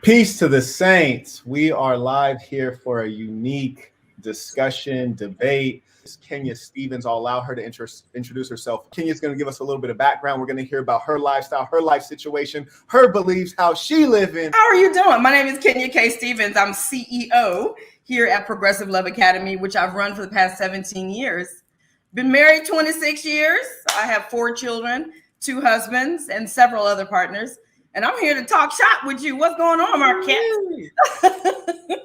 Peace to the saints. We are live here for a unique discussion, debate. Kenya Stevens, I'll allow her to introduce herself. Kenya's going to give us a little bit of background. We're going to hear about her lifestyle, her life situation, her beliefs, how she living. How are you doing? My name is Kenya K. Stevens. I'm CEO here at Progressive Love Academy, which I've run for the past 17 years. Been married 26 years. I have 4 children, 2 husbands, and several other partners. And I'm here to talk shop with you. What's going on, Marquette?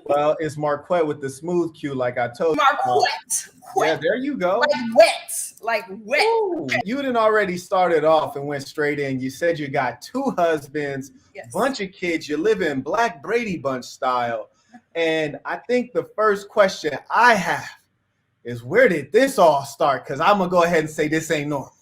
Well, it's Marquette with the smooth cue, like I told you. Marquette. Yeah, there you go. Like wet. Ooh, you didn't already started off and went straight in. You said you got 2 husbands, yes, bunch of kids. You live in Black Brady Bunch style. And I think the first question I have is, where did this all start? Because I'm going to go ahead and say this ain't normal.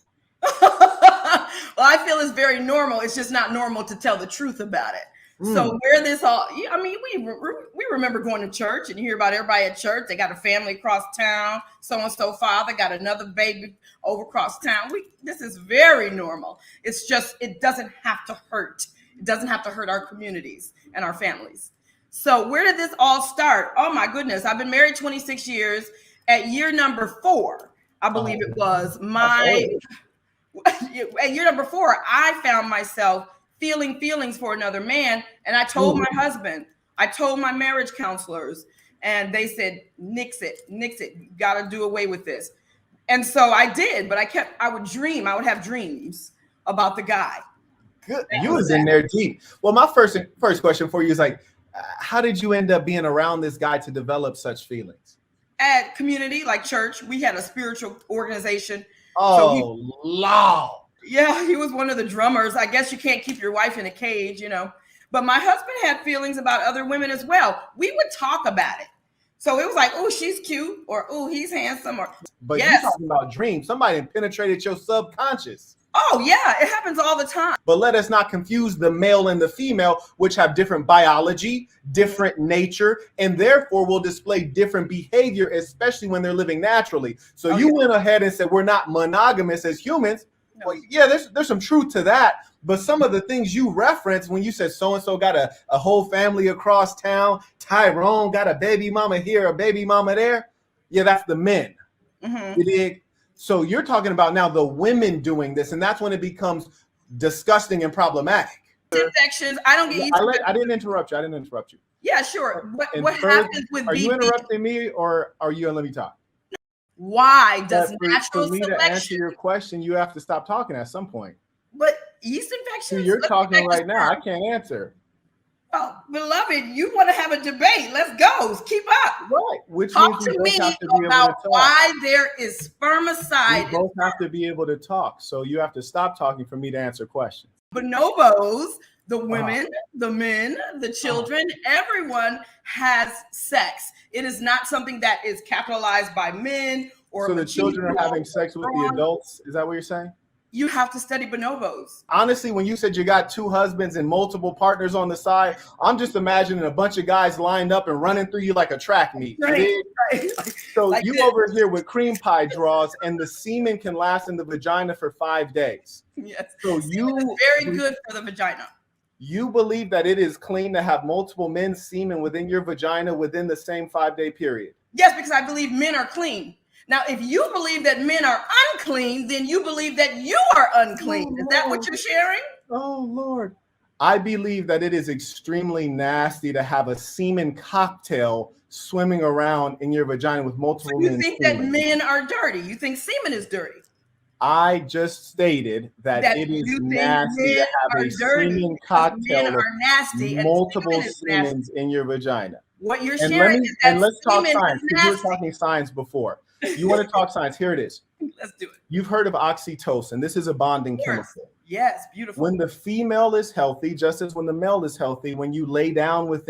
Well, I feel it's very normal. It's just not normal to tell the truth about it. So where this all, I mean, we remember going to church and you hear about everybody at church. They got a family across town. So-and-so father got another baby over across town. This is very normal. It's just, it doesn't have to hurt. It doesn't have to hurt our communities and our families. So where did this all start? Oh my goodness. I've been married 26 years. At year number 4, I believe it was at year number 4, I found myself feeling feelings for another man. And I told my husband, I told my marriage counselors, and they said, nix it, you got to do away with this. And so I did, but I would have dreams about the guy. Good. You was in there deep. Well, my first question for you is like, how did you end up being around this guy to develop such feelings? At community, like church, we had a spiritual organization. Oh, Lord. Yeah, he was one of the drummers. I guess you can't keep your wife in a cage, you know. But my husband had feelings about other women as well. We would talk about it. So it was like, oh, she's cute, or oh, he's handsome, or but yes. You're talking about dreams. Somebody penetrated your subconscious. Oh, yeah, it happens all the time. But let us not confuse the male and the female, which have different biology, different nature, and therefore will display different behavior, especially when they're living naturally. So you went ahead and said we're not monogamous as humans. No. Well, yeah, there's some truth to that. But some of the things you referenced when you said so-and-so got a whole family across town, Tyrone got a baby mama here, a baby mama there. Yeah, that's the men. You dig? So you're talking about now the women doing this, and that's when it becomes disgusting and problematic. Infections. I don't get. I didn't interrupt you. Yeah, sure. What happens with? Are you interrupting me, or are you gonna let me talk? Why does natural for me selection? To answer your question, you have to stop talking at some point. But yeast infections. So you're talking right now. I can't answer. Oh, beloved, you want to have a debate? Let's go. Keep up. Right. Which talk to me about why there is spermicide. We both have to be able to talk. So you have to stop talking for me to answer questions. Bonobos, the women, the men, the children, everyone has sex. It is not something that is capitalized by men or. So the children are having sex with the adults. Is that what you're saying? You have to study bonobos. Honestly, when you said you got 2 husbands and multiple partners on the side, I'm just imagining a bunch of guys lined up and running through you like a track meet. Right. So like you over here with cream pie draws, and the semen can last in the vagina for 5 days. Yes. So very good for the vagina. You believe that it is clean to have multiple men's semen within your vagina within the same 5-day period? Yes, because I believe men are clean. Now, if you believe that men are unclean, then you believe that you are unclean. Is that what you're sharing? Oh, Lord. I believe that it is extremely nasty to have a semen cocktail swimming around in your vagina with multiple men. You think that men are dirty? You think semen is dirty? I just stated that it is nasty to have a semen cocktail with multiple semens in your vagina. What you're sharing is that let's talk science, because you were talking science before. You want to talk science? Here it is. Let's do it. You've heard of oxytocin. This is a bonding chemical. Yes, beautiful. When the female is healthy, just as when the male is healthy, when you lay down with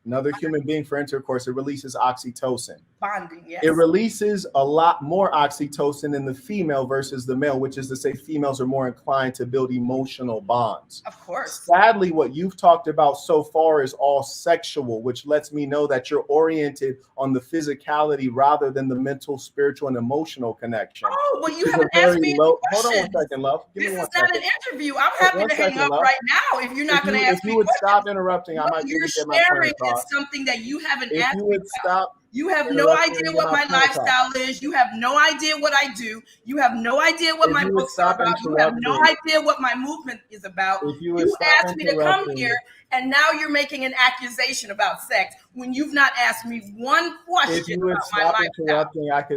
another human being for intercourse, it releases oxytocin. Bonding, yes. It releases a lot more oxytocin in the female versus the male, which is to say females are more inclined to build emotional bonds. Of course. Sadly, what you've talked about so far is all sexual, which lets me know that you're oriented on the physicality rather than the mental, spiritual, and emotional connection. Oh, well, you haven't asked me any questions. Hold on one second, love. This is not an interview. I'm happy to hang up right now if you're not going to ask me questions. If you would stop interrupting, I might be able to get my point across. You're sharing something that you haven't asked me If you would stop. You have no idea what my lifestyle is. You have no idea what I do. You have no idea what my books are about. You have no idea what my movement is about. You asked me to come here, and now you're making an accusation about sex when you've not asked me one question about my lifestyle.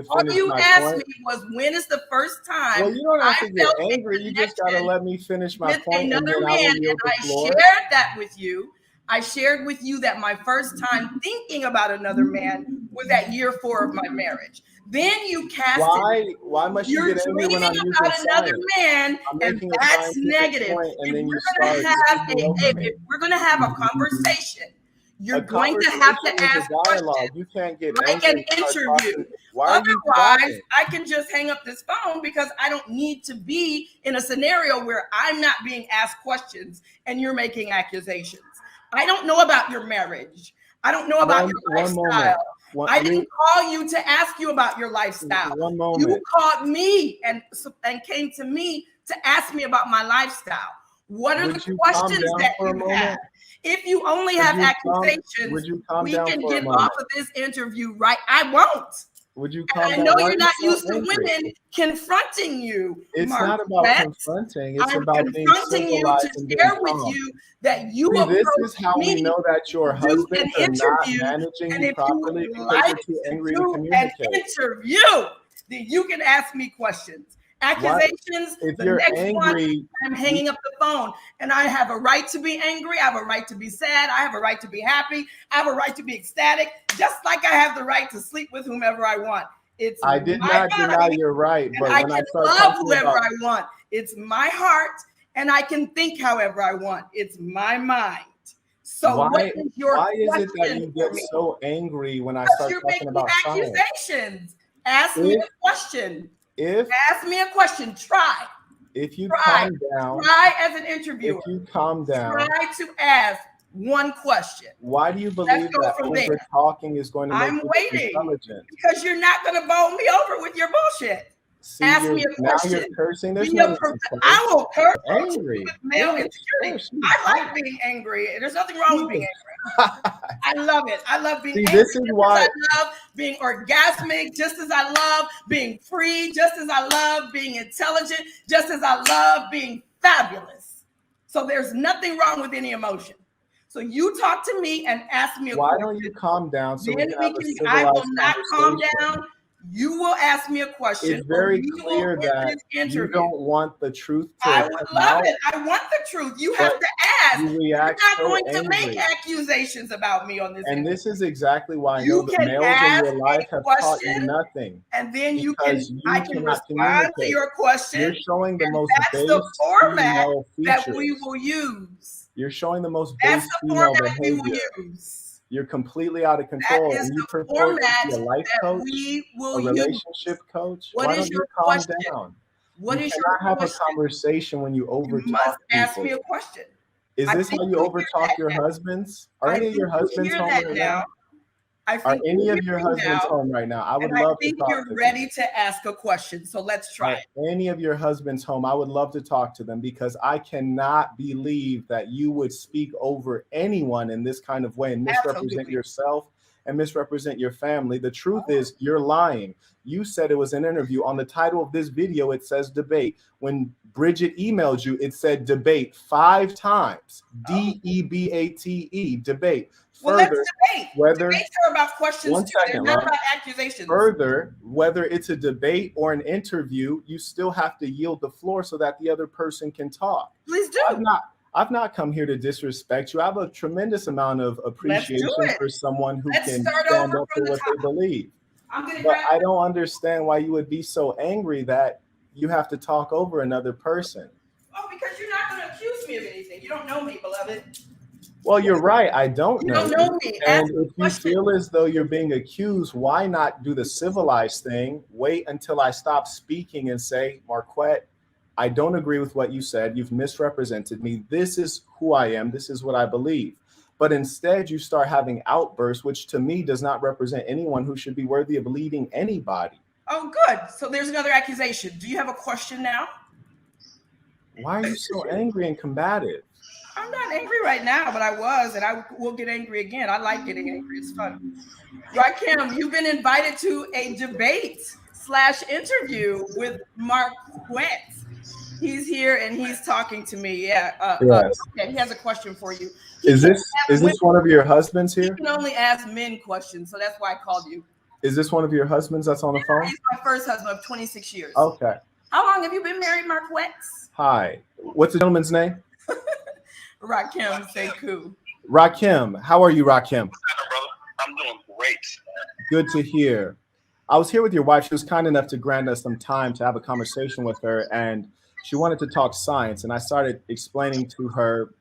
All you asked me was, when is the first time? Well, you don't have to get angry. You just got to let me finish my point. Another man, and I shared that with you. I shared with you that my first time thinking about another man was at year 4 of my marriage. Then you cast it. Why must you get angry when I'm using another man, and that's negative. If we're going to have a conversation, you're going to have to ask questions. You can't get like an interview. Otherwise, I can just hang up this phone because I don't need to be in a scenario where I'm not being asked questions and you're making accusations. I don't know about your marriage. I don't know about your lifestyle. I didn't call you to ask you about your lifestyle. You called me and came to me to ask me about my lifestyle. What are the questions that you have? If you only have accusations, we can get off of this interview, right? I won't. Would you calm down? I know you're not used to women confronting you. It's not about confronting. It's about being civilized and being calm. With you that you this is how we know that your husband is not managing you properly because you're too angry to communicate. An interview, then you can ask me questions. Accusations, if you're angry, I'm hanging up the phone, and I have a right to be angry. I have a right to be sad. I have a right to be happy. I have a right to be ecstatic, just like I have the right to sleep with whomever I want. I did not deny your right, but I can love whoever I want. It's my heart, and I can think however I want. It's my mind. So why is it that you get so angry when I start talking about accusations? Ask me a question. Ask me a question. Try. If you calm down. Try as an interviewer. If you calm down. Try to ask one question. Why do you believe that over talking is going to make you intelligent? Because you're not going to bowl me over with your bullshit. See, ask me a question. Now you're cursing. There's I will curse. Angry. Male insecurity. I like being angry. There's nothing wrong with being angry. I love it. I love being angry. This is why I love being orgasmic, just as I love being free, just as I love being intelligent, just as I love being fabulous. So there's nothing wrong with any emotion. So you talk to me and ask me a question. Why don't you calm down? So I will not calm down. You will ask me a question. It's very clear that you don't want the truth to I would love it. I want the truth. You have to ask. You're not going to make accusations about me on this. And this is exactly why I know the males in your life have taught you nothing. And then I can respond to your question. You're showing the most base format that we will use. You're showing the most base female behavior. You're completely out of control. That is you the format a life coach, a relationship coach. Why don't you calm down? What is your question? You cannot have a conversation when you overtalk people. You must ask me a question. Is this how you overtalk your husbands? Are any of your husbands home right now? Are any of your husbands home right now? I would love to talk to them. I think you're ready to ask a question, so let's try it. Any of your husbands home, I would love to talk to them because I cannot believe that you would speak over anyone in this kind of way and misrepresent yourself and misrepresent your family. The truth is you're lying. You said it was an interview. On the title of this video, it says debate. When Bridget emailed you, it said debate 5 times. DEBATE, debate. Well, let's debate. Debates are about questions. They're not about accusations. Further, whether it's a debate or an interview, you still have to yield the floor so that the other person can talk. Please do. I've not come here to disrespect you. I have a tremendous amount of appreciation for someone who can stand up for what they believe. But I don't understand why you would be so angry that you have to talk over another person. Oh, because you're not going to accuse me of anything. You don't know me, beloved. Well, you're right. I don't You know don't you. know me. And Ask if a you question. feel as though you're being accused, why not do the civilized thing? Wait until I stop speaking and say, Marquette, I don't agree with what you said. You've misrepresented me. This is who I am. This is what I believe. But instead, you start having outbursts, which to me does not represent anyone who should be worthy of leading anybody. Oh, good. So there's another accusation. Do you have a question now? Why are you so angry and combative? I'm not angry right now, but I was, and I will get angry again. I like getting angry. It's fun. Rakim, you've been invited to a debate/interview with Marquette. He's here and he's talking to me. Yeah. Yes. Okay, he has a question for you. Is this one of your husbands He here? can only ask men questions, so that's why I called you. Is this one of your husbands that's on the phone? He's my first husband of 26 years. Okay. How long have you been married, Marquette? Hi. What's the gentleman's name? Rakim Sekou. Rakim. How are you, Rakim? I'm doing great. Good to hear. I was here with your wife. She was kind enough to grant us some time to have a conversation with her, and she wanted to talk science. And I started explaining to her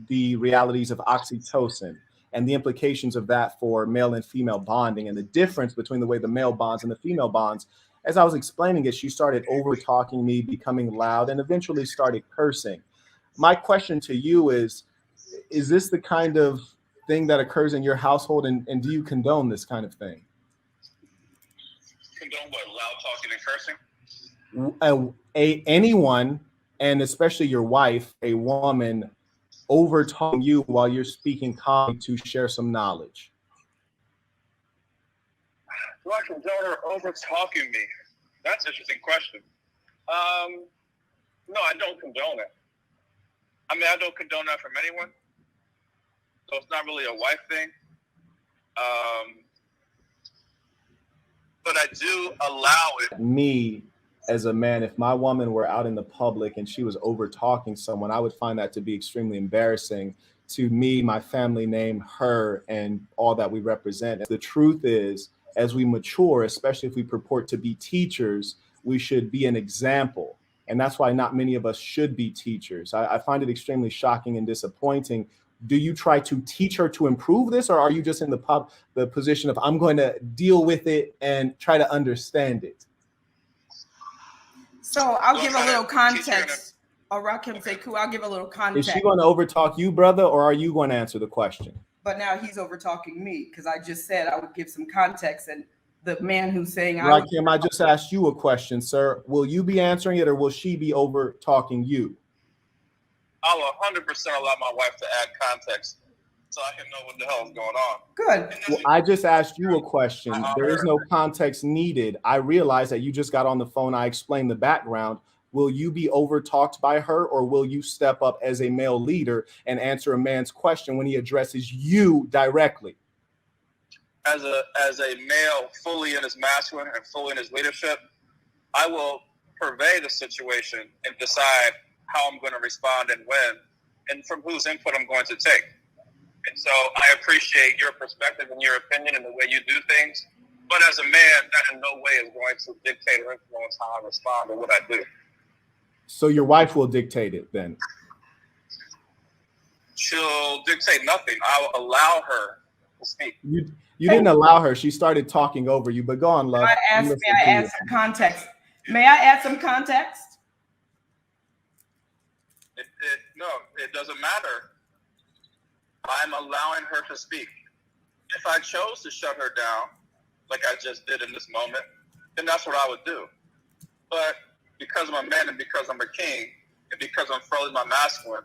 the realities of oxytocin and the implications of that for male and female bonding and the difference between the way the male bonds and the female bonds. As I was explaining it, she started over talking me, becoming loud, and eventually started cursing. My question to you is this the kind of thing that occurs in your household, and do you condone this kind of thing? Condone what? Loud talking and cursing? Anyone, and especially your wife, a woman, over talking you while you're speaking calmly to share some knowledge? Do I condone her over talking me? That's an interesting question. No, I don't condone it. I mean, I don't condone that from anyone. So it's not really a wife thing. But I do allow it. Me, as a man, if my woman were out in the public and she was over talking someone, I would find that to be extremely embarrassing to me, my family name, her, and all that we represent. The truth is, as we mature, especially if we purport to be teachers, we should be an example. And that's why not many of us should be teachers. I find it extremely shocking and disappointing. Do you try to teach her to improve this, or are you just in the position of I'm going to deal with it and try to understand it? So I'll give a little context. Rakim Sekou, I'll give a little context. Is she going to overtalk you, brother, or are you going to answer the question? But now he's overtalking me because I just said I would give some context, and the man who's saying Rakim, I just asked you a question, sir. Will you be answering it, or will she be over talking you? I'll 100% allow my wife to add context so I can know what the hell is going on. Good. Well, I just asked you a question. There is no context needed. I realize that you just got on the phone. I explained the background. Will you be overtalked by her, or will you step up as a male leader and answer a man's question when he addresses you directly? As a male fully in his masculine and fully in his leadership, I will purvey the situation and decide how I'm going to respond and when, and from whose input I'm going to take. And so I appreciate your perspective and your opinion and the way you do things. But as a man, that in no way is going to dictate or influence how I respond or what I do. So your wife will dictate it then? She'll dictate nothing. I'll allow her to speak. You didn't allow her. She started talking over you, but go on, love. May I add some context? May I add some context? No, it doesn't matter. I'm allowing her to speak. If I chose to shut her down, like I just did in this moment, then that's what I would do. But because I'm a man and because I'm a king and because I'm fully my masculine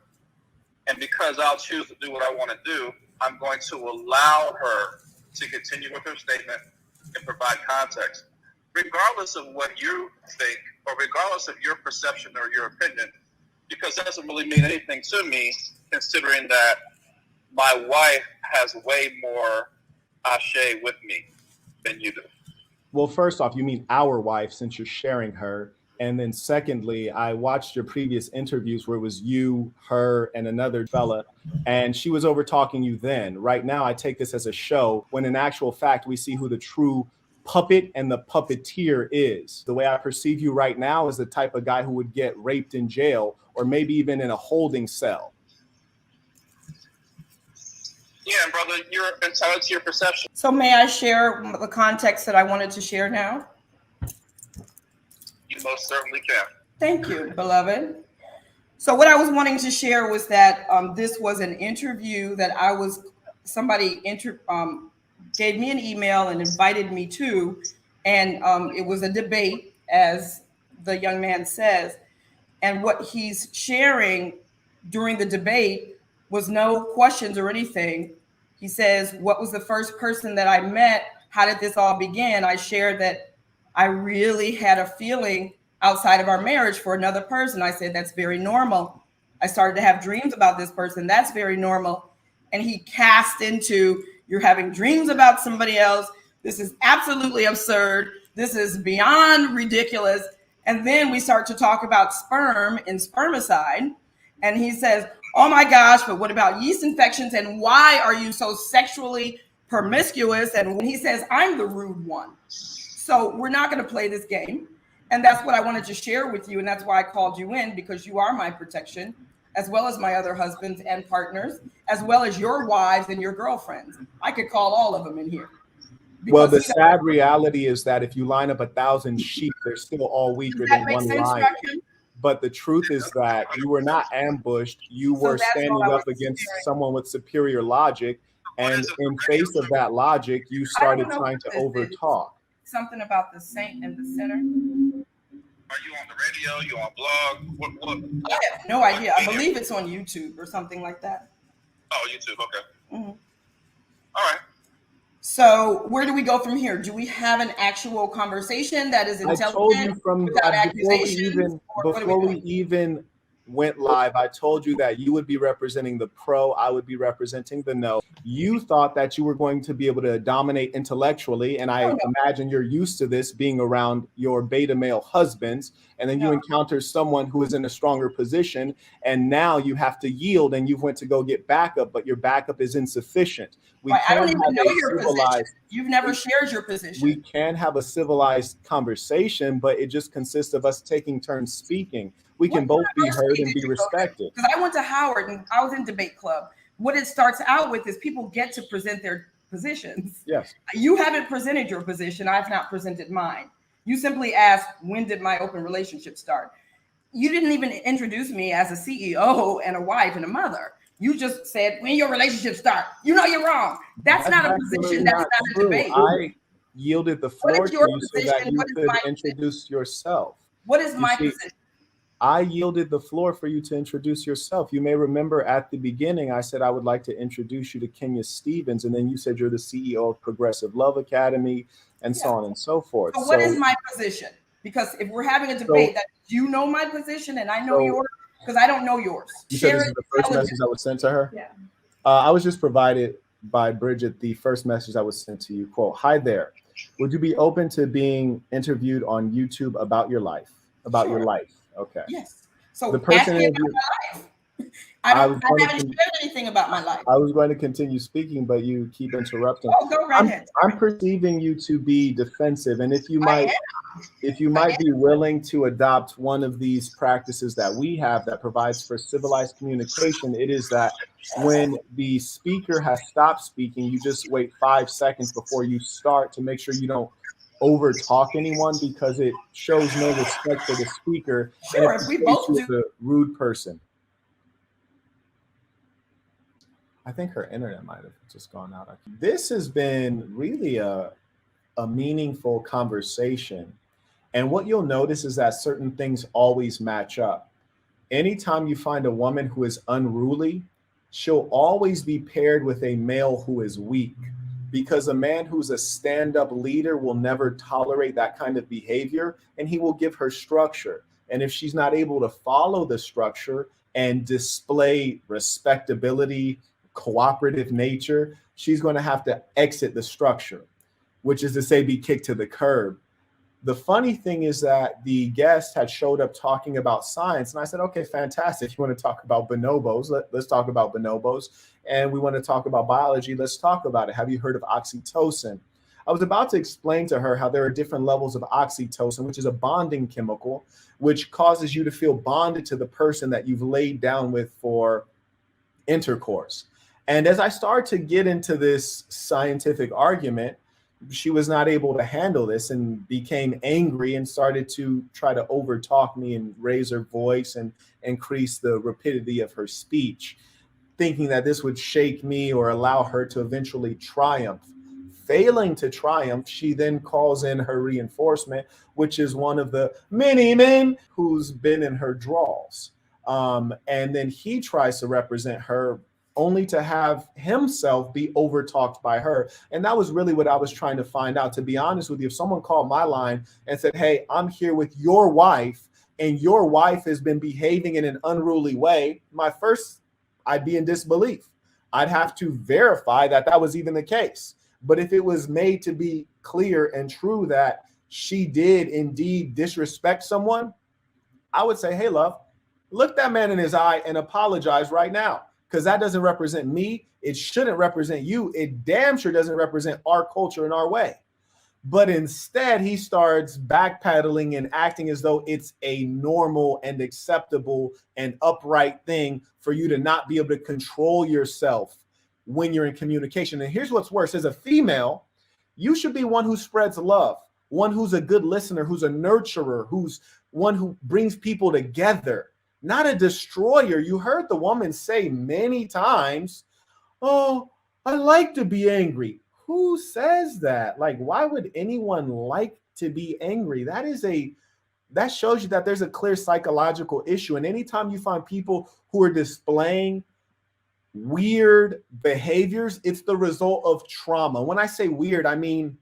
and because I'll choose to do what I want to do, I'm going to allow her to continue with her statement and provide context. Regardless of what you think or regardless of your perception or your opinion, because that doesn't really mean anything to me, considering that my wife has way more ashe with me than you do. Well, first off, you mean our wife, since you're sharing her. And then secondly, I watched your previous interviews where it was you, her, and another fella, and she was over talking you then. Right now, I take this as a show, when in actual fact, we see who the true puppet and the puppeteer is. The way I perceive you right now is the type of guy who would get raped in jail or maybe even in a holding cell. brother. You're entitled to your perception. So may I share the context that I wanted to share now? You most certainly can. Thank you, beloved. So what I was wanting to share was that this was an interview that somebody gave me an email and invited me to, and it was a debate, as the young man says. And what he's sharing during the debate was no questions or anything. He says, what was the first person that I met? How did this all begin? I shared that I really had a feeling outside of our marriage for another person. I said, that's very normal. I started to have dreams about this person. That's very normal. And he cast into, you're having dreams about somebody else. This is absolutely absurd. This is beyond ridiculous. And then we start to talk about sperm and spermicide. And he says, oh my gosh, but what about yeast infections? And why are you so sexually promiscuous? And when he says, I'm the rude one. So we're not going to play this game. And that's what I wanted to share with you. And that's why I called you in, because you are my protection, as well as my other husbands and partners, as well as your wives and your girlfriends. I could call all of them in here. Well, the sad reality is that if you line up 1,000 sheep, they're still all weaker than one lion. But the truth is that you were not ambushed. You were standing up against someone with superior logic. And in face of that logic, you started trying to overtalk. Something about the saint in the center. Are you on the radio? You on blog? What? I have no idea. I believe it's on YouTube or something like that. Oh, YouTube. Okay. Mm-hmm. All right. So where do we go from here? Do we have an actual conversation that is intelligent? I told you from before we even went live, I told you that you would be representing the pro, I would be representing the no. You thought that you were going to be able to dominate intellectually, and I imagine you're used to this being around your beta male husbands, and then you encounter someone who is in a stronger position, and now you have to yield, and you went to go get backup, but your backup is insufficient. I don't even know your position. You've never shared your position. We can have a civilized conversation, but it just consists of us taking turns speaking. We can both be heard and be respected. Because I went to Howard and I was in debate club. What it starts out with is people get to present their positions. Yes. You haven't presented your position. I've not presented mine. You simply asked, when did my open relationship start? You didn't even introduce me as a CEO and a wife and a mother. You just said, when your relationship start, you know you're wrong. That's not a position. That's not a debate. I yielded the floor to you so that you could introduce yourself. What is my position? I yielded the floor for you to introduce yourself. You may remember at the beginning, I said I would like to introduce you to Kenya Stevens, and then you said you're the CEO of Progressive Love Academy, and so on and so forth. So what is my position? Because if we're having a debate, that you know my position and I know yours, because I don't know yours. You said this is the first message that was sent to her? Yeah. I was just provided by Bridget the first message that was sent to you. Quote, hi there. Would you be open to being interviewed on YouTube about your life? About your life. Okay. Yes. So the person ask me about my life. I haven't shared anything about my life. I was going to continue speaking, but you keep interrupting. Oh, go right ahead. I'm perceiving you to be defensive, and if you might be willing to adopt one of these practices that we have that provides for civilized communication, it is that when the speaker has stopped speaking, you just wait 5 seconds before you start to make sure you don't over talk anyone, because it shows no respect for the speaker. Sure, and if we both do. A rude person. I think her internet might have just gone out. This has been really a meaningful conversation. And what you'll notice is that certain things always match up. Anytime you find a woman who is unruly, she'll always be paired with a male who is weak, because a man who's a stand-up leader will never tolerate that kind of behavior, and he will give her structure. And if she's not able to follow the structure and display respectability, cooperative nature, she's going to have to exit the structure, which is to say be kicked to the curb. The funny thing is that the guest had showed up talking about science, and I said, okay, fantastic. You want to talk about bonobos? Let's talk about bonobos. And we want to talk about biology. Let's talk about it. Have you heard of oxytocin? I was about to explain to her how there are different levels of oxytocin, which is a bonding chemical, which causes you to feel bonded to the person that you've laid down with for intercourse. And as I started to get into this scientific argument, she was not able to handle this and became angry and started to try to overtalk me and raise her voice and increase the rapidity of her speech, thinking that this would shake me or allow her to eventually triumph. Failing to triumph, she then calls in her reinforcement, which is one of the many men who's been in her draws. And then he tries to represent her, only to have himself be overtalked by her. And that was really what I was trying to find out. To be honest with you, if someone called my line and said, hey, I'm here with your wife, and your wife has been behaving in an unruly way, I'd be in disbelief. I'd have to verify that that was even the case. But if it was made to be clear and true that she did indeed disrespect someone, I would say, hey, love, look that man in his eye and apologize right now. Because that doesn't represent me. It shouldn't represent you. It damn sure doesn't represent our culture and our way. But instead, he starts backpedaling and acting as though it's a normal and acceptable and upright thing for you to not be able to control yourself when you're in communication. And here's what's worse. As a female, you should be one who spreads love, one who's a good listener, who's a nurturer, who's one who brings people together, not a destroyer. You heard the woman say many times, oh, I like to be angry. Who says that? Like, why would anyone like to be angry? That shows you that there's a clear psychological issue. And anytime you find people who are displaying weird behaviors, it's the result of trauma. When I say weird, I mean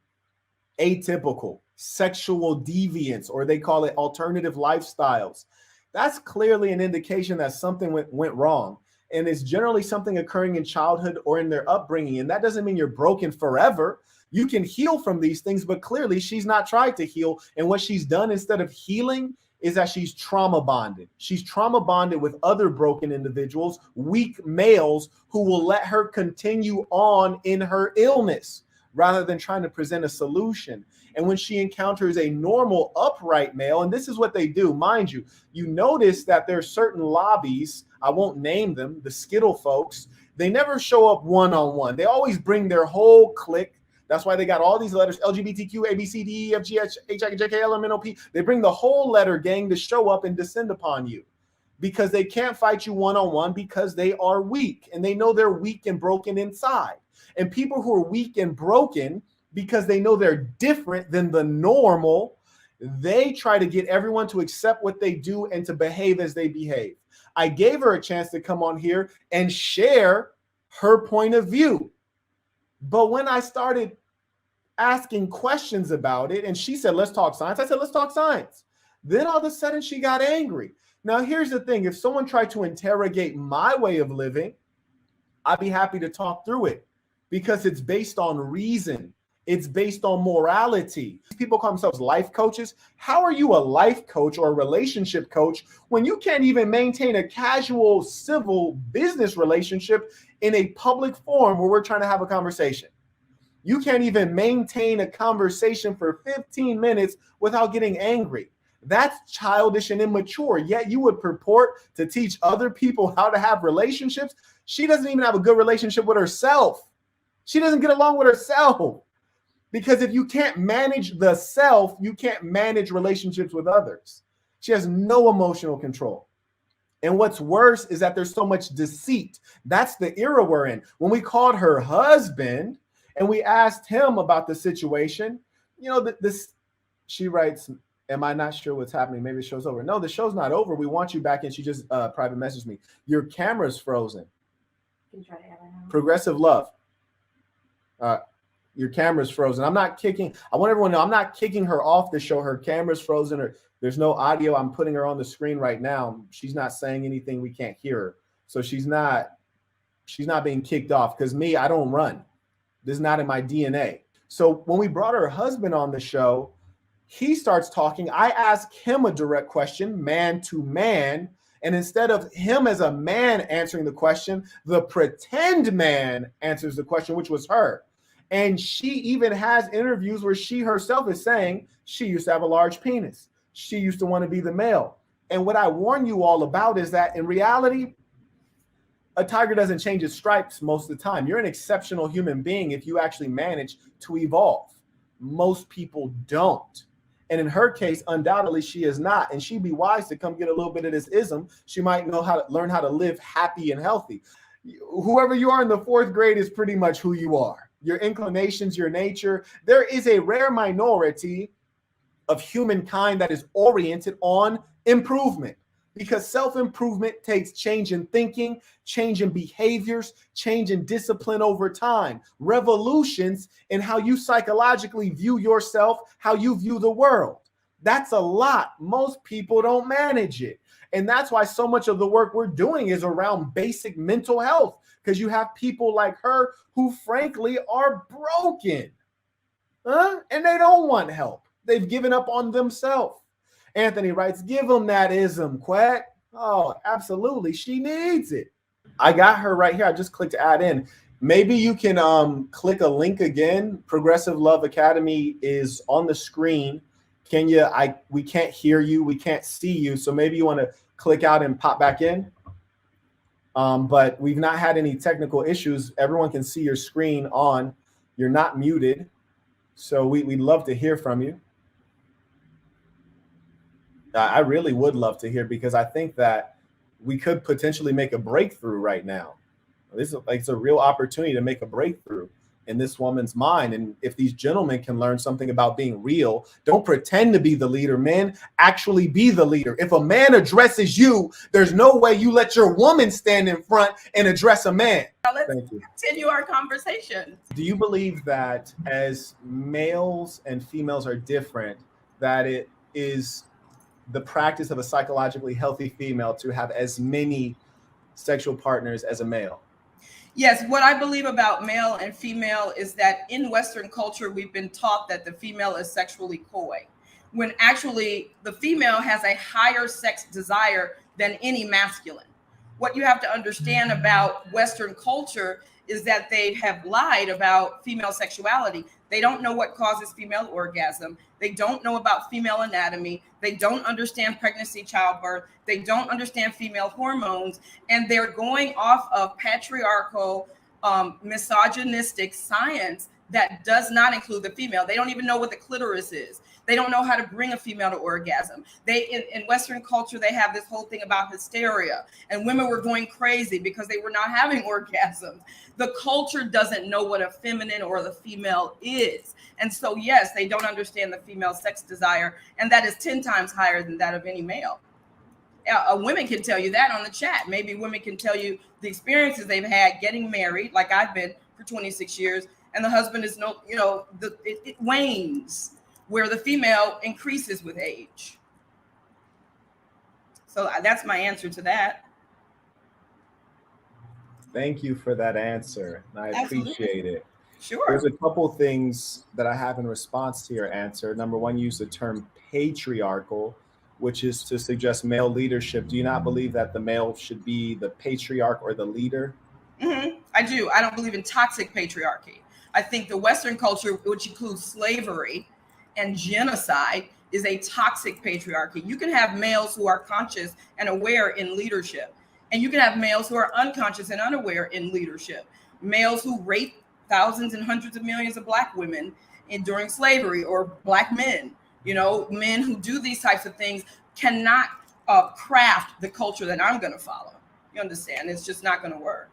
atypical, sexual deviance, or they call it alternative lifestyles. That's clearly an indication that something went wrong. And it's generally something occurring in childhood or in their upbringing. And that doesn't mean you're broken forever. You can heal from these things, but clearly she's not tried to heal. And what she's done instead of healing is that she's trauma bonded. She's trauma bonded with other broken individuals, weak males who will let her continue on in her illness rather than trying to present a solution. And when she encounters a normal, upright male, and this is what they do, mind you, you notice that there are certain lobbies, I won't name them, the Skittle folks, they never show up one-on-one. They always bring their whole clique. That's why they got all these letters, LGBTQ, A, B, C, D, E, F, G, H, I, J, K, L, M, N, O, P. They bring the whole letter gang to show up and descend upon you because they can't fight you one-on-one because they are weak, and they know they're weak and broken inside. And people who are weak and broken, because they know they're different than the normal, they try to get everyone to accept what they do and to behave as they behave. I gave her a chance to come on here and share her point of view. But when I started asking questions about it, and she said, let's talk science, I said, let's talk science. Then all of a sudden she got angry. Now, here's the thing. If someone tried to interrogate my way of living, I'd be happy to talk through it because it's based on reason. It's based on morality. People call themselves life coaches. How are you a life coach or a relationship coach when you can't even maintain a casual civil business relationship in a public forum where we're trying to have a conversation? You can't even maintain a conversation for 15 minutes without getting angry. That's childish and immature. Yet you would purport to teach other people how to have relationships. She doesn't even have a good relationship with herself. She doesn't get along with herself. Because if you can't manage the self, you can't manage relationships with others. She has no emotional control. And what's worse is that there's so much deceit. That's the era we're in. When we called her husband and we asked him about the situation, you know, she writes, am I not sure what's happening? Maybe the show's over. No, the show's not over. We want you back. And she just private messaged me. Your camera's frozen. Can you try to add it now? Progressive love. Your camera's frozen. I'm not kicking. I want everyone to know I'm not kicking her off the show. Her camera's frozen. Or there's no audio. I'm putting her on the screen right now. She's not saying anything. We can't hear her. So she's not being kicked off because me, I don't run. This is not in my DNA. So when we brought her husband on the show, he starts talking. I ask him a direct question, man to man. And instead of him as a man answering the question, the pretend man answers the question, which was her. And she even has interviews where she herself is saying she used to have a large penis. She used to want to be the male. And what I warn you all about is that in reality, A tiger doesn't change its stripes most of the time. You're an exceptional human being if you actually manage to evolve. Most people don't. And in her case, undoubtedly, she is not. And she'd be wise to come get a little bit of this ism. She might know how to learn how to live happy and healthy. Whoever you are in the 4th grade is pretty much who you are. Your inclinations, your nature. There is a rare minority of humankind that is oriented on improvement, because self-improvement takes change in thinking, change in behaviors, change in discipline over time, revolutions in how you psychologically view yourself, how you view the world. That's a lot. Most people don't manage it. And that's why so much of the work we're doing is around basic mental health, because you have people like her who frankly are broken, and they don't want help. They've given up on themselves. Anthony writes, give them that ism, Quack. Oh, absolutely. She needs it. I got her right here. I just clicked add in. Maybe you can click a link again. Progressive Love Academy is on the screen. Can you? We can't hear you. We can't see you. So maybe you want to click out and pop back in. But we've not had any technical issues. Everyone can see your screen on. You're not muted. So we'd love to hear from you. I really would love to hear, because I think that we could potentially make a breakthrough right now. This is like, it's a real opportunity to make a breakthrough in this woman's mind. And if these gentlemen can learn something about being real, don't pretend to be the leader, men, actually be the leader. If a man addresses you, there's no way you let your woman stand in front and address a man. Now let's continue our conversation. Do you believe that as males and females are different, that it is the practice of a psychologically healthy female to have as many sexual partners as a male? Yes, what I believe about male and female is that in Western culture, we've been taught that the female is sexually coy, when actually the female has a higher sex desire than any masculine. What you have to understand about Western culture is that they have lied about female sexuality. They don't know what causes female orgasm. They don't know about female anatomy. They don't understand pregnancy, childbirth. They don't understand female hormones. And they're going off of patriarchal, misogynistic science that does not include the female. They don't even know what the clitoris is. They don't know how to bring a female to orgasm. In Western culture, they have this whole thing about hysteria, and women were going crazy because they were not having orgasms. The culture doesn't know what a feminine or the female is. And so, yes, they don't understand the female sex desire, and that is 10 times higher than that of any male. Women can tell you that on the chat. Maybe women can tell you the experiences they've had getting married, like I've been for 26 years, and the husband is it wanes, where the female increases with age. So that's my answer to that. Thank you for that answer. I appreciate it. Sure. There's a couple things that I have in response to your answer. Number one, you use the term patriarchal, which is to suggest male leadership. Do you not believe that the male should be the patriarch or the leader? Mm-hmm. I do. I don't believe in toxic patriarchy. I think the Western culture, which includes slavery and genocide, is a toxic patriarchy. You can have males who are conscious and aware in leadership, and you can have males who are unconscious and unaware in leadership. Males who rape thousands and hundreds of millions of Black women during slavery, or Black men. Men who do these types of things cannot craft the culture that I'm going to follow. You understand? It's just not going to work.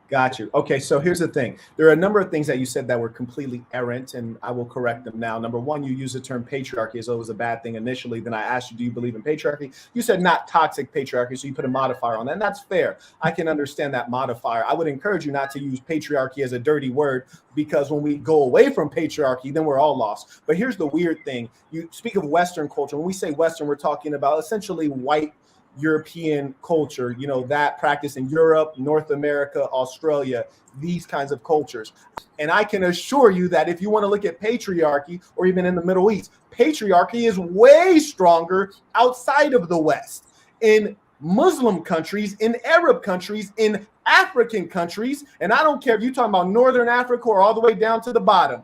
Got you. Okay, so here's the thing. There are a number of things that you said that were completely errant, and I will correct them now. Number one, you used the term patriarchy as though it was a bad thing initially. Then I asked you, do you believe in patriarchy? You said not toxic patriarchy, so you put a modifier on that, and that's fair. I can understand that modifier. I would encourage you not to use patriarchy as a dirty word, because when we go away from patriarchy, then we're all lost. But here's the weird thing. You speak of Western culture. When we say Western, we're talking about essentially white European culture, that practice in Europe, North America, Australia, these kinds of cultures. And I can assure you that if you want to look at patriarchy, or even in the Middle East, patriarchy is way stronger outside of the West. In Muslim countries, in Arab countries, in African countries, and I don't care if you're talking about Northern Africa or all the way down to the bottom,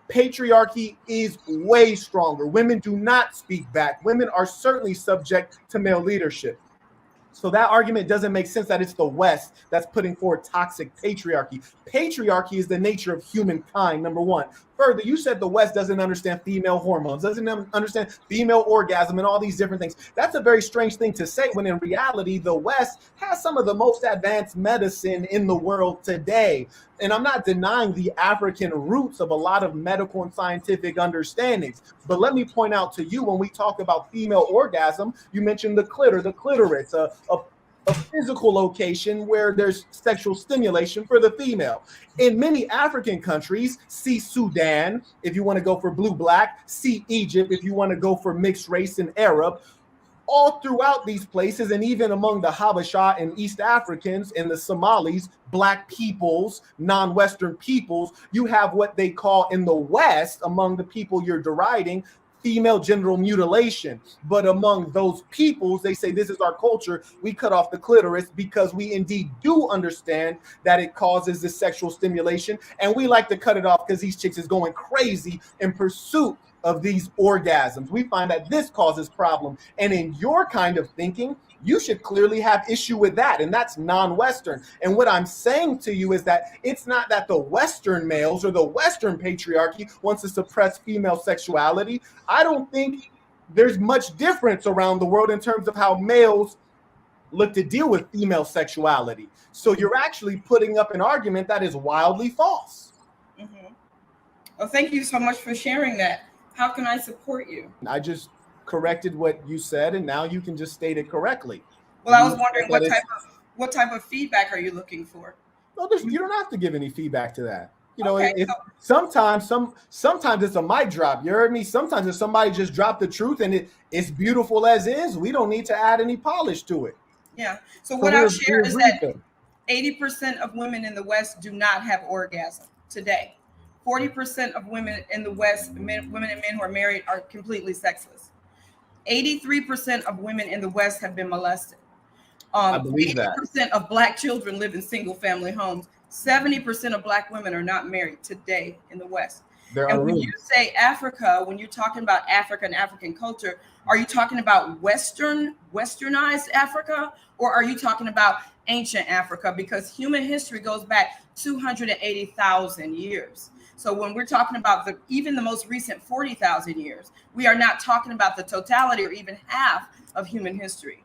patriarchy is way stronger. Women do not speak back. Women are certainly subject to male leadership. So that argument doesn't make sense that it's the West that's putting forward toxic patriarchy. Patriarchy is the nature of humankind, number one. Further, you said the West doesn't understand female hormones, doesn't understand female orgasm and all these different things. That's a very strange thing to say when in reality, the West has some of the most advanced medicine in the world today. And I'm not denying the African roots of a lot of medical and scientific understandings. But let me point out to you, when we talk about female orgasm, you mentioned the clitoris, a physical location where there's sexual stimulation for the female. In many African countries, see Sudan, if you want to go for blue-black, see Egypt, if you want to go for mixed race and Arab, all throughout these places, and even among the Habesha and East Africans and the Somalis, Black peoples, non-Western peoples, you have what they call in the West, among the people you're deriding, female genital mutilation. But among those peoples, they say this is our culture. We cut off the clitoris because we indeed do understand that it causes this sexual stimulation. And we like to cut it off because these chicks is going crazy in pursuit of these orgasms. We find that this causes problem. And in your kind of thinking, you should clearly have issue with that. And that's non-Western. And what I'm saying to you is that it's not that the Western males or the Western patriarchy wants to suppress female sexuality. I don't think there's much difference around the world in terms of how males look to deal with female sexuality. So you're actually putting up an argument that is wildly false. Mm-hmm. Well, thank you so much for sharing that. How can I support you? I just corrected what you said, and now you can just state it correctly. Well, I was wondering what type of feedback are you looking for? No, you don't have to give any feedback to that. You know, Okay, sometimes it's a mic drop. You heard me? Sometimes if somebody just dropped the truth and it's beautiful as is, we don't need to add any polish to it. Yeah. So what I'll share is that 80% of women in the West do not have orgasm today. 40% of women in the West, women and men who are married, are completely sexless. 83% of women in the West have been molested. I believe 80% of Black children live in single family homes. 70% of Black women are not married today in the West. And when you say Africa, when you're talking about Africa and African culture, are you talking about westernized Africa, or are you talking about ancient Africa? Because human history goes back 280,000 years. So when we're talking about even the most recent 40,000 years, we are not talking about the totality or even half of human history.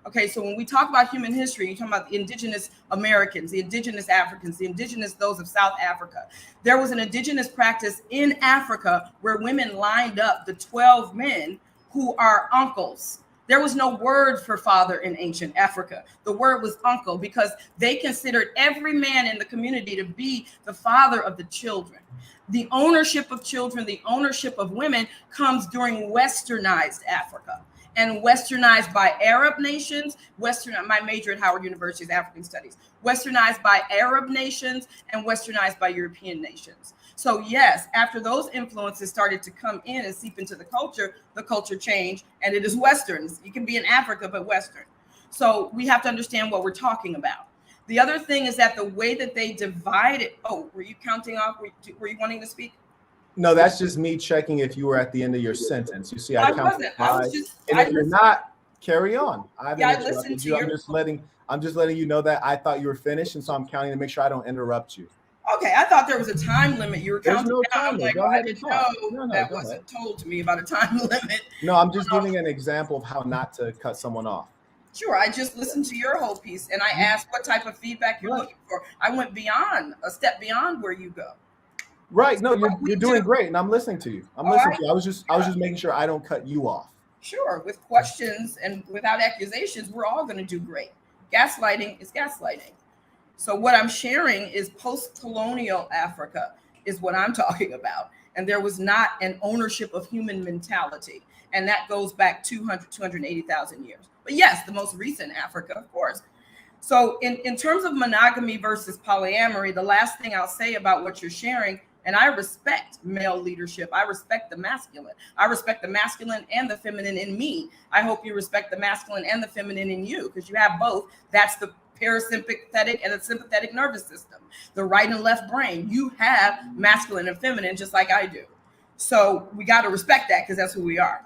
Okay, so when we talk about human history, you're talking about the indigenous Americans, the indigenous Africans, the indigenous those of South Africa. There was an indigenous practice in Africa where women lined up the 12 men who are uncles. There was no word for father in ancient Africa. The word was uncle because they considered every man in the community to be the father of the children. The ownership of children, the ownership of women comes during westernized Africa. And westernized by Arab nations, my major at Howard University is African Studies, westernized by Arab nations and westernized by European nations. So yes, after those influences started to come in and seep into the culture changed, and it is Western. You can be in Africa, but Western. So we have to understand what we're talking about. The other thing is that the way that they divide it. Oh, were you counting off? Were you wanting to speak? No, that's just me checking if you were at the end of your sentence. You see, I wasn't. If you're not, carry on. I listened to you. I'm just letting you know that I thought you were finished, and so I'm counting to make sure I don't interrupt you. Okay, I thought there was a time limit. You were counting down. I'm like, I didn't know that wasn't told to me about a time limit. No, I'm just giving an example of how not to cut someone off. Sure, I just listened to your whole piece, and I asked what type of feedback you're looking for. I went a step beyond where you go. Right. No, you're doing great, and I'm listening to you. I'm listening to you. I was just making sure I don't cut you off. Sure. With questions and without accusations, we're all going to do great. Gaslighting is gaslighting. So what I'm sharing is post-colonial Africa is what I'm talking about. And there was not an ownership of human mentality. And that goes back 280,000 years. But yes, the most recent Africa, of course. So in terms of monogamy versus polyamory, the last thing I'll say about what you're sharing, and I respect male leadership. I respect the masculine. I respect the masculine and the feminine in me. I hope you respect the masculine and the feminine in you, because you have both. That's the parasympathetic and the sympathetic nervous system, the right and left brain. You have masculine and feminine just like I do. So we got to respect that because that's who we are.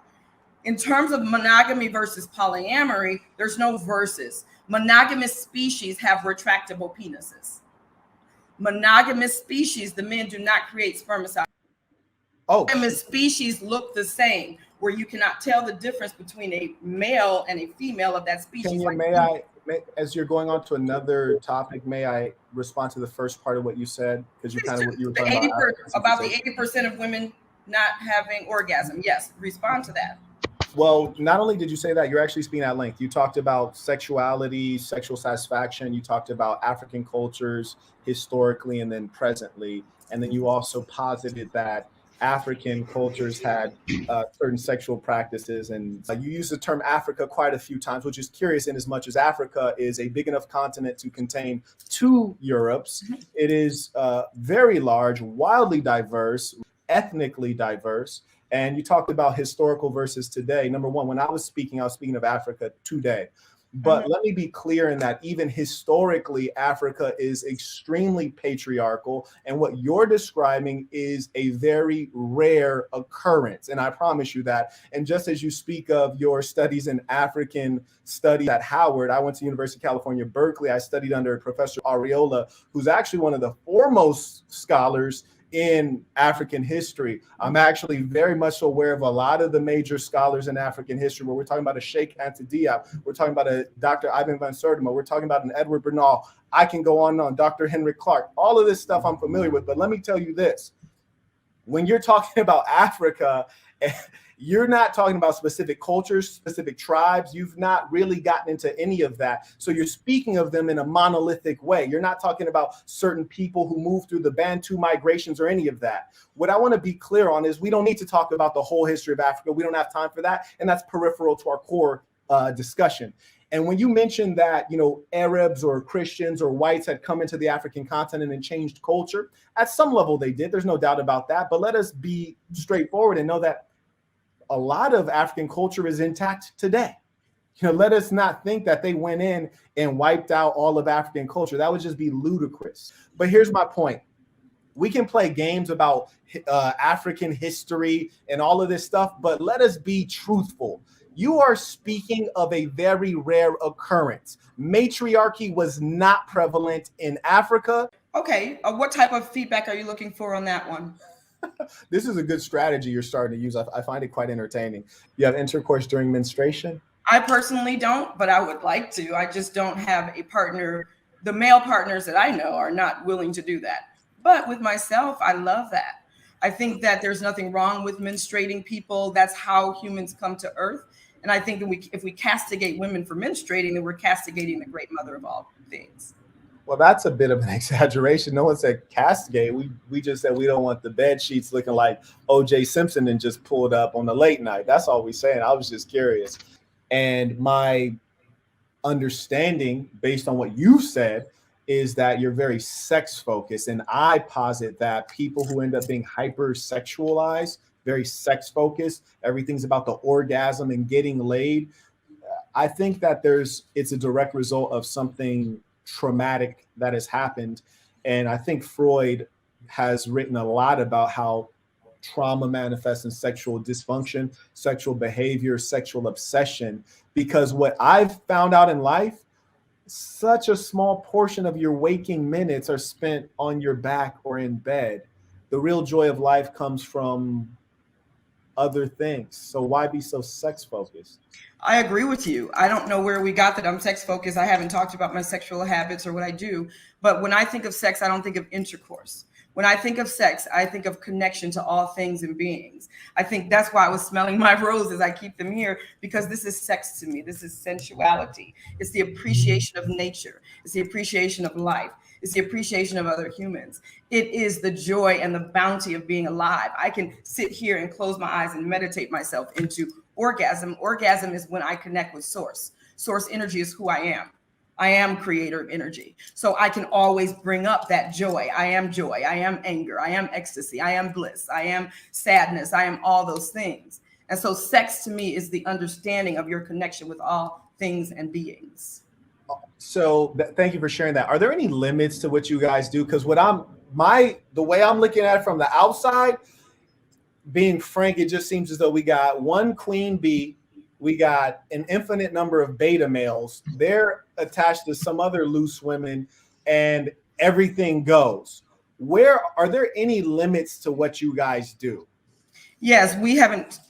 In terms of monogamy versus polyamory, there's no verses. Monogamous species have retractable penises. Monogamous species, the men do not create spermicide. Monogamous species look the same, where you cannot tell the difference between a male and a female of that species. Kenya, as you're going on to another topic, may I respond to the first part of what you said? Because you kind of what you were talking about the 80% of women not having orgasm. Yes, respond to that. Well, not only did you say that, you're actually speaking at length. You talked about sexuality, sexual satisfaction. You talked about African cultures historically and then presently. And then you also posited that African cultures had certain sexual practices. And you used the term Africa quite a few times, which is curious in as much as Africa is a big enough continent to contain 2 Europes. It is very large, wildly diverse, ethnically diverse. And you talked about historical versus today. Number one, when I was speaking of Africa today. But let me be clear in that even historically, Africa is extremely patriarchal. And what you're describing is a very rare occurrence. And I promise you that. And just as you speak of your studies in African studies at Howard, I went to University of California, Berkeley. I studied under Professor Ariola, who's actually one of the foremost scholars in African history. I'm actually very much aware of a lot of the major scholars in African history, where we're talking about a Sheikh Anta Diop, we're talking about a Dr. Ivan van Sertima, we're talking about an Edward Bernal. I can go on and on, Dr. Henrik Clark. All of this stuff I'm familiar with, but let me tell you this. When you're talking about Africa, you're not talking about specific cultures, specific tribes. You've not really gotten into any of that. So you're speaking of them in a monolithic way. You're not talking about certain people who move through the Bantu migrations or any of that. What I want to be clear on is we don't need to talk about the whole history of Africa. We don't have time for that. And that's peripheral to our core discussion. And when you mentioned that, Arabs or Christians or whites had come into the African continent and changed culture, at some level they did. There's no doubt about that. But let us be straightforward and know that a lot of African culture is intact today. Let us not think that they went in and wiped out all of African culture. That would just be ludicrous. But here's my point. We can play games about African history and all of this stuff, but let us be truthful. You are speaking of a very rare occurrence. Matriarchy was not prevalent in Africa. Okay, what type of feedback are you looking for on that one? This is a good strategy you're starting to use. I find it quite entertaining. You have intercourse during menstruation? I personally don't, but I would like to. I just don't have a partner. The male partners that I know are not willing to do that. But with myself, I love that. I think that there's nothing wrong with menstruating people. That's how humans come to earth. And I think if we castigate women for menstruating, then we're castigating the great mother of all things. Well, that's a bit of an exaggeration. No one said castigate. We just said we don't want the bed sheets looking like O.J. Simpson and just pulled up on the late night. That's all we're saying. I was just curious. And my understanding, based on what you said, is that you're very sex focused. And I posit that people who end up being hypersexualized, very sex focused, everything's about the orgasm and getting laid. I think that it's a direct result of something traumatic that has happened. And I think Freud has written a lot about how trauma manifests in sexual dysfunction, sexual behavior, sexual obsession, because what I've found out in life, such a small portion of your waking minutes are spent on your back or in bed. The real joy of life comes from other things. So why be so sex focused? I agree with you. I don't know where we got that I'm sex focused. I haven't talked about my sexual habits or what I do. But when I think of sex, I don't think of intercourse. When I think of sex, I think of connection to all things and beings. I think that's why I was smelling my roses. I keep them here because this is sex to me. This is sensuality. It's the appreciation of nature. It's the appreciation of life. It's the appreciation of other humans. It is the joy and the bounty of being alive. I can sit here and close my eyes and meditate myself into orgasm. Orgasm is when I connect with source. Source energy is who I am. I am creator of energy. So I can always bring up that joy. I am joy. I am anger. I am ecstasy. I am bliss. I am sadness. I am all those things. And so sex to me is the understanding of your connection with all things and beings. So thank you for sharing that. Are there any limits to what you guys do? Because the way I'm looking at it from the outside, being frank, it just seems as though we got one queen bee We got an infinite number of beta males. They're attached to some other loose women, and everything goes. Where are there any limits to what you guys do? Yes, we haven't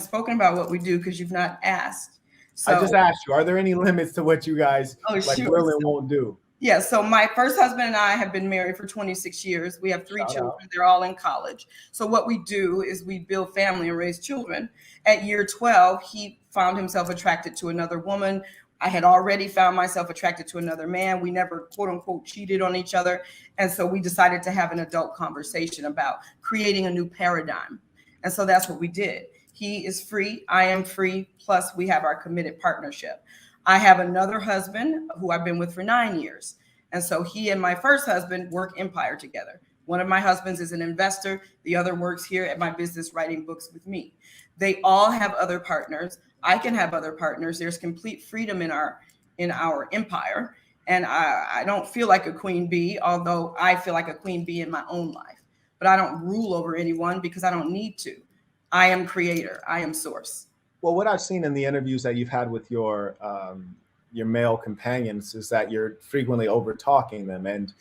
spoken about what we do because you've not asked. So I just asked you, are there any limits to what you guys will and won't do? Yeah, so my first husband and I have been married for 26 years. We have 3 children. They're all in college. So what we do is we build family and raise children. At year 12, he found himself attracted to another woman. I had already found myself attracted to another man. We never, quote unquote, cheated on each other. And so we decided to have an adult conversation about creating a new paradigm. And so that's what we did. He is free. I am free. Plus, we have our committed partnership. I have another husband who I've been with for 9 years. And so he and my first husband work empire together. One of my husbands is an investor. The other works here at my business writing books with me. They all have other partners. I can have other partners. There's complete freedom in our empire. And I don't feel like a queen bee, although I feel like a queen bee in my own life. But I don't rule over anyone because I don't need to. I am creator. I am source. Well, what I've seen in the interviews that you've had with your male companions is that you're frequently over talking them. And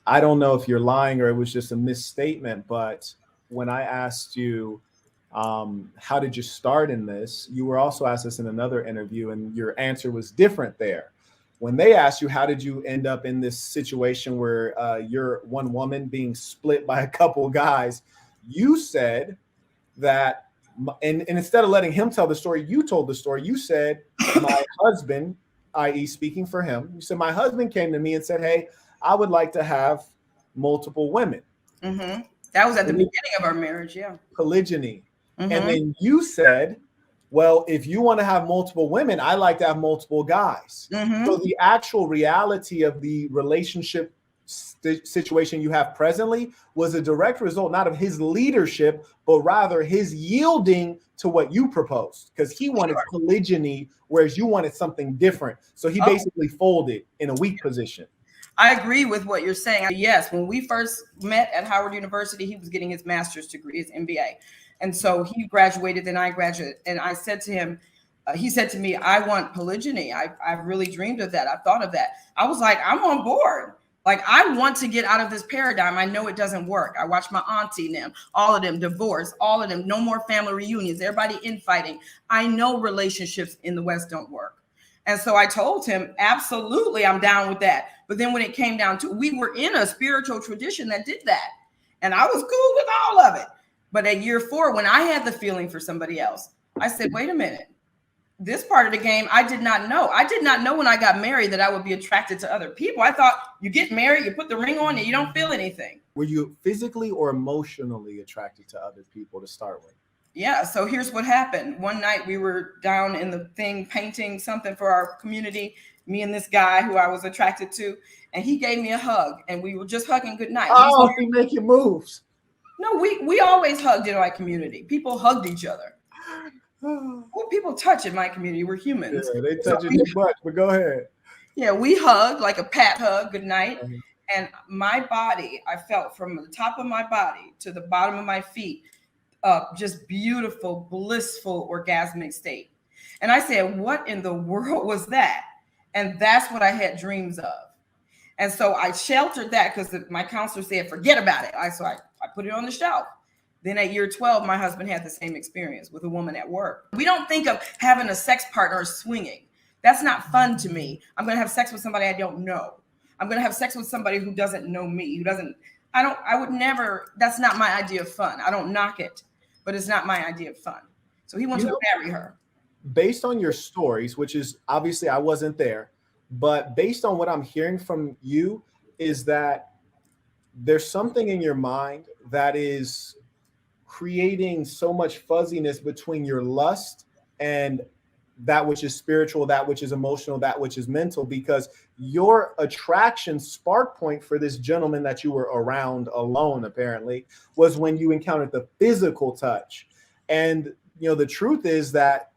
I don't know if you're lying or it was just a misstatement, but when I asked you, how did you start in this? You were also asked this in another interview and your answer was different there. When they asked you, how did you end up in this situation where you're one woman being split by a couple guys? You said that, and instead of letting him tell the story, you told the story. You said, my husband, i.e. speaking for him, you said, my husband came to me and said, hey, I would like to have multiple women. Mm-hmm. That was at the beginning of our marriage, yeah. Polygyny. Mm-hmm. And then you said, well, if you want to have multiple women, I like to have multiple guys. Mm-hmm. So the actual reality of the relationship situation you have presently was a direct result, not of his leadership, but rather his yielding to what you proposed, because he wanted polygyny, whereas you wanted something different. So he basically folded in a weak position. I agree with what you're saying. Yes, when we first met at Howard University, he was getting his master's degree, his MBA. And so he graduated, then I graduated. And I said to him, he said to me, I want polygyny. I've really dreamed of that. I've thought of that. I was like, I'm on board. Like, I want to get out of this paradigm. I know it doesn't work. I watch my auntie and them, all of them divorce, all of them, no more family reunions, everybody infighting. I know relationships in the West don't work. And so I told him, absolutely, I'm down with that. But then when it came down to, we were in a spiritual tradition that did that. And I was cool with all of it. But at year 4, when I had the feeling for somebody else, I said, wait a minute. This part of the game, I did not know. I did not know when I got married that I would be attracted to other people. I thought you get married, you put the ring on, and you don't feel anything. Were you physically or emotionally attracted to other people to start with? Yeah. So here's what happened. One night we were down in the thing painting something for our community, me and this guy who I was attracted to, and he gave me a hug, and we were just hugging goodnight. Oh, he making moves. No, we always hugged in our community. People hugged each other. Well, people touch in my community. We're humans. Yeah, they touch it too much, but go ahead. Yeah, we hug like a pat hug, good night. Mm-hmm. And my body, I felt from the top of my body to the bottom of my feet, just beautiful, blissful, orgasmic state. And I said, what in the world was that? And that's what I had dreams of. And so I sheltered that because my counselor said, forget about it. So I put it on the shelf. Then at year 12, my husband had the same experience with a woman at work. We don't think of having a sex partner swinging. That's not fun to me. I'm going to have sex with somebody I don't know. I'm going to have sex with somebody who doesn't know me, I would never, that's not my idea of fun. I don't knock it, but it's not my idea of fun. So he wants to marry her. Based on your stories, which is obviously I wasn't there, but based on what I'm hearing from you is that there's something in your mind that is creating so much fuzziness between your lust and that which is spiritual, that which is emotional, that which is mental, because your attraction spark point for this gentleman that you were around alone apparently was when you encountered the physical touch. And the truth is that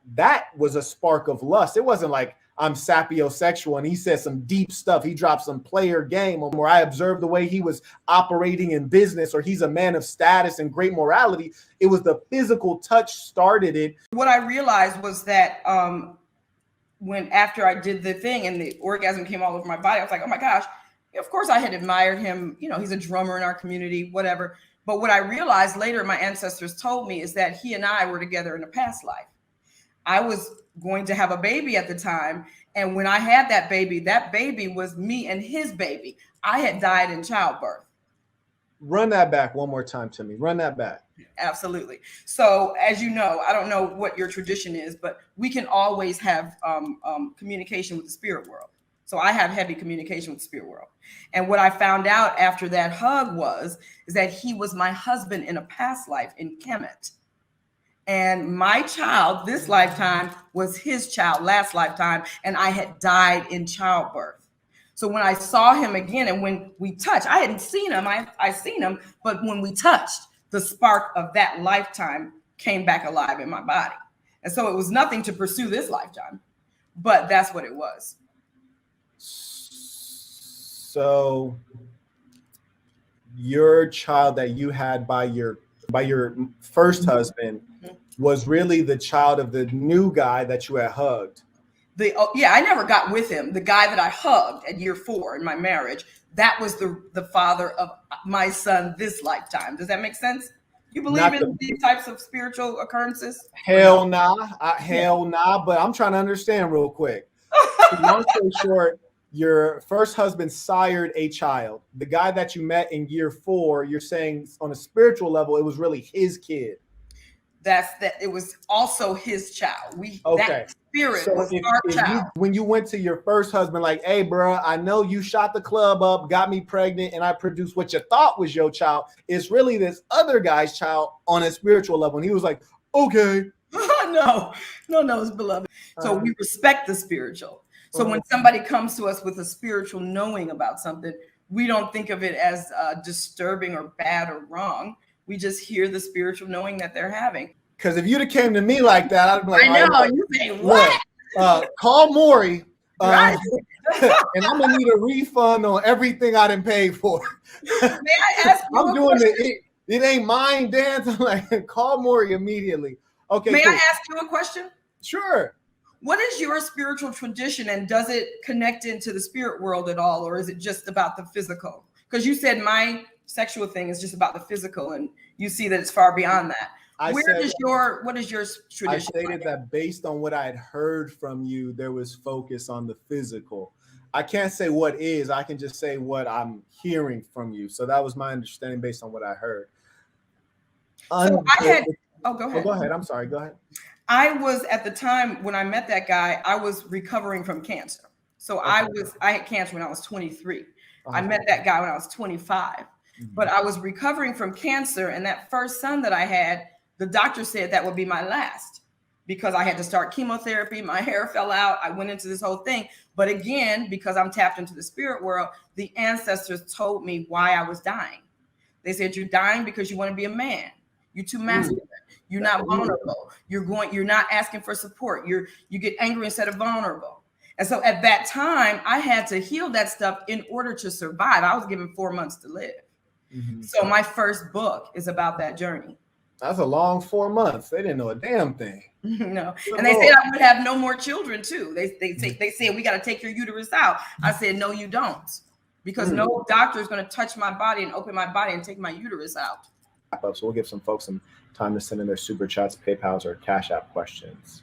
was a spark of lust. It wasn't like I'm sapiosexual, and he said some deep stuff. He dropped some player game where I observed the way he was operating in business, or he's a man of status and great morality. It was the physical touch started it. What I realized was that when after I did the thing and the orgasm came all over my body, I was like, oh my gosh, of course I had admired him. You know, he's a drummer in our community, whatever. But what I realized later, my ancestors told me, is that he and I were together in a past life. I was going to have a baby at the time. And when I had that baby was me and his baby. I had died in childbirth. Run that back one more time to me. Run that back. Absolutely. So as you know, I don't know what your tradition is, but we can always have communication with the spirit world. So I have heavy communication with the spirit world. And what I found out after that hug is that he was my husband in a past life in Kemet. And my child this lifetime was his child last lifetime, and I had died in childbirth. So when I saw him again, and when we touched, I hadn't seen him, I seen him, but when we touched, the spark of that lifetime came back alive in my body. And so it was nothing to pursue this lifetime, but that's what it was. So your child that you had by your first husband was really the child of the new guy that you had hugged. Yeah, I never got with him. The guy that I hugged at year 4 in my marriage, that was the father of my son this lifetime. Does that make sense? You believe in these types of spiritual occurrences? Hell nah. Hell nah. But I'm trying to understand real quick. Long story short, your first husband sired a child. The guy that you met in year 4, you're saying on a spiritual level, it was really his kid. It was also his child. Okay. That spirit was our child. When you went to your first husband, like, hey, bro, I know you shot the club up, got me pregnant, and I produced what you thought was your child. It's really this other guy's child on a spiritual level. And he was like, okay. No, it's beloved. So we respect the spiritual. So when somebody comes to us with a spiritual knowing about something, we don't think of it as disturbing or bad or wrong. We just hear the spiritual knowing that they're having. Because if you'd have came to me like that, I'd be like, I know, you say, what? Call Maury. Right. And I'm going to need a refund on everything I done paid for. May I ask you I'm doing it ain't mine dance. I'm like, call Maury immediately. Okay. May I ask you a question? Sure. What is your spiritual tradition, and does it connect into the spirit world at all, or is it just about the physical? Because you said my sexual thing is just about the physical, and you see that it's far beyond that. What is your tradition? I stated that based on what I had heard from you, there was focus on the physical. I can't say what is, I can just say what I'm hearing from you. So that was my understanding based on what I heard. So go ahead. Oh, go ahead. I'm sorry. Go ahead. I was, at the time when I met that guy, I was recovering from cancer. So I had cancer when I was 23. I met that guy when I was 25. But I was recovering from cancer, and that first son that I had, the doctor said that would be my last, because I had to start chemotherapy. My hair fell out. I went into this whole thing. But again, because I'm tapped into the spirit world, the ancestors told me why I was dying. They said, you're dying because you want to be a man. You're too masculine. You're not vulnerable. You're not asking for support. You get angry instead of vulnerable. And so at that time, I had to heal that stuff in order to survive. I was given 4 months to live. So my first book is about that journey. That's a long 4 months. They didn't know a damn thing. No. And they said I would have no more children too. They said, we got to take your uterus out. I said, no, you don't. Because no doctor is going to touch my body and open my body and take my uterus out. So we'll give some folks some time to send in their super chats, PayPals, or Cash App questions.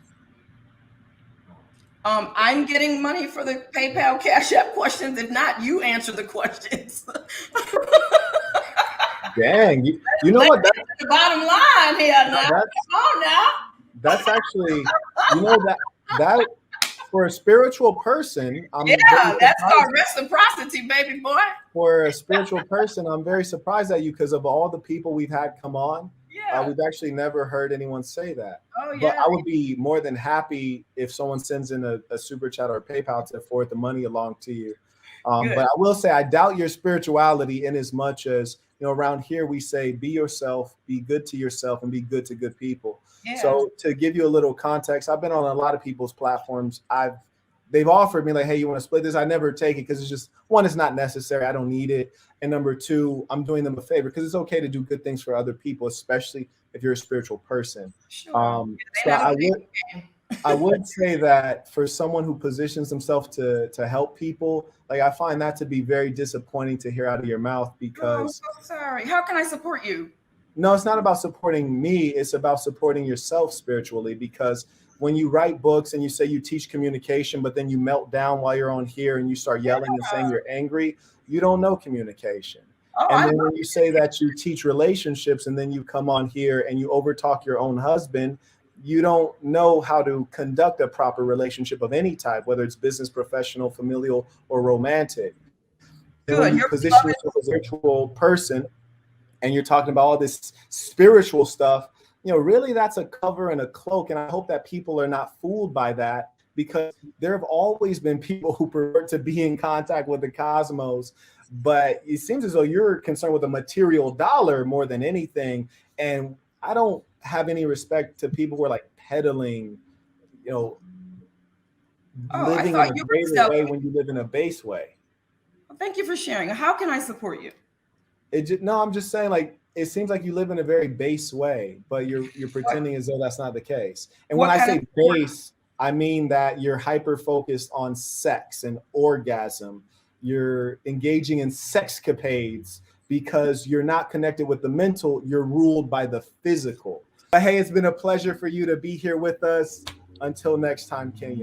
I'm getting money for the PayPal, Cash App questions. If not, you answer the questions. Dang, you know what? That's the bottom line here now. Come on now. That's actually, you know, that for a spiritual person, that's called reciprocity, baby boy. For a spiritual person, I'm very surprised at you, because of all the people we've had come on. We've actually never heard anyone say that. But I would be more than happy if someone sends in a super chat or a PayPal to forward the money along to you. But I will say, I doubt your spirituality, in as much as, you know, around here we say, be yourself, be good to yourself, and be good to good people. So to give you a little context, I've been on a lot of people's platforms. I've they've offered me like, hey, you want to split this? I never take it because it's just, one, it's not necessary. I don't need it. And number two, I'm doing them a favor because it's okay to do good things for other people, especially if you're a spiritual person. Sure. So I would say that for someone who positions themselves to help people, like I find that to be very disappointing to hear out of your mouth because I'm so sorry. How can I support you? No, it's not about supporting me. It's about supporting yourself spiritually, because when you write books and you say you teach communication, but then you melt down while you're on here and you start yelling and saying you're angry, you don't know communication. And then when you say that you teach relationships and then you come on here and you overtalk your own husband, you don't know how to conduct a proper relationship of any type, whether it's business, professional, familial, or romantic. And when you position yourself as a spiritual person and you're talking about all this spiritual stuff, you know, really that's a cover and a cloak. And I hope that people are not fooled by that, because there have always been people who prefer to be in contact with the cosmos. But it seems as though you're concerned with a material dollar more than anything. And I don't have any respect to people who are like peddling, you know, living in a greater way when you live in a base way. Well, thank you for sharing. How can I support you? No, I'm just saying, like, it seems like you live in a very base way, but you're pretending as though that's not the case. And when I say base, I mean that you're hyper focused on sex and orgasm. You're engaging in sexcapades because you're not connected with the mental. You're ruled by the physical. But hey, it's been a pleasure for you to be here with us. Until next time, Kenya.